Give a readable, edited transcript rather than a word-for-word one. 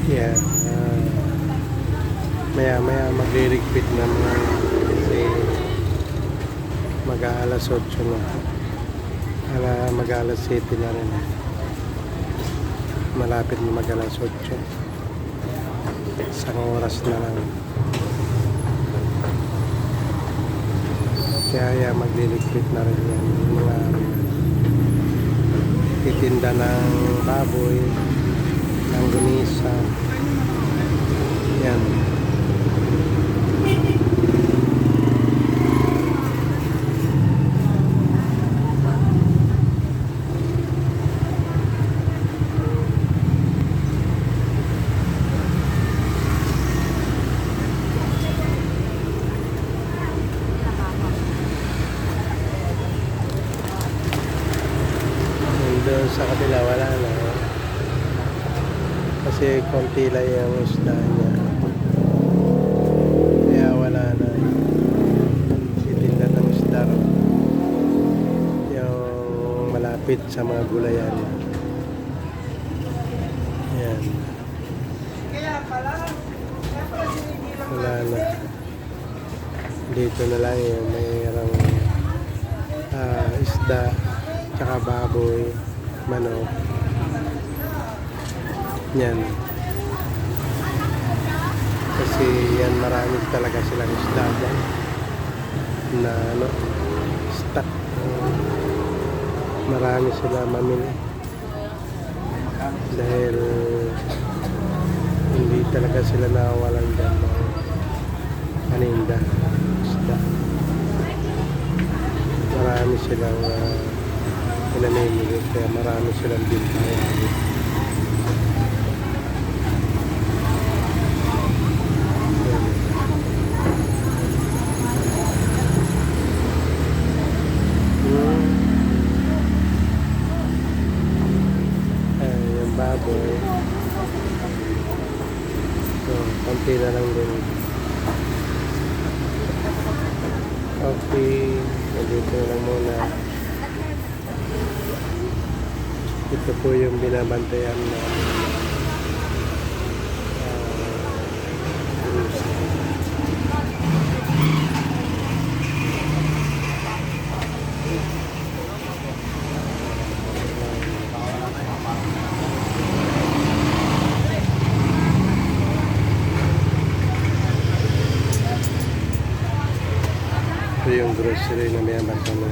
Yan. Maya magre-repeat na mga kasi mag-aalas 8 na. Mag-aalas 7 na rin. Malapit na mag-alas 8. Isang oras na lang. Kaya magre-repeat na rin yan. Mga titinda ng baboy, ng gunisa. Yan. Doon sa kabila wala na kasi konti lang yung isda niya, kaya wala na. Titinda ng isda yung malapit sa mga gulayan. Yan, wala na. Dito na lang yung mayroong isda tsaka baboy, manok. Yan. Kasi yan, marami talaga silang isda dyan na stock. Marami sila mamili dahil hindi talaga sila nawawalan dyan ng paninda isda. Marami silang pinamimili, kaya marami silang bintayan. Yung baboy, so konti na lang din. Okay, nandito na lang muna. Ito po yung binabantayan na ito yung grocery na binabantayan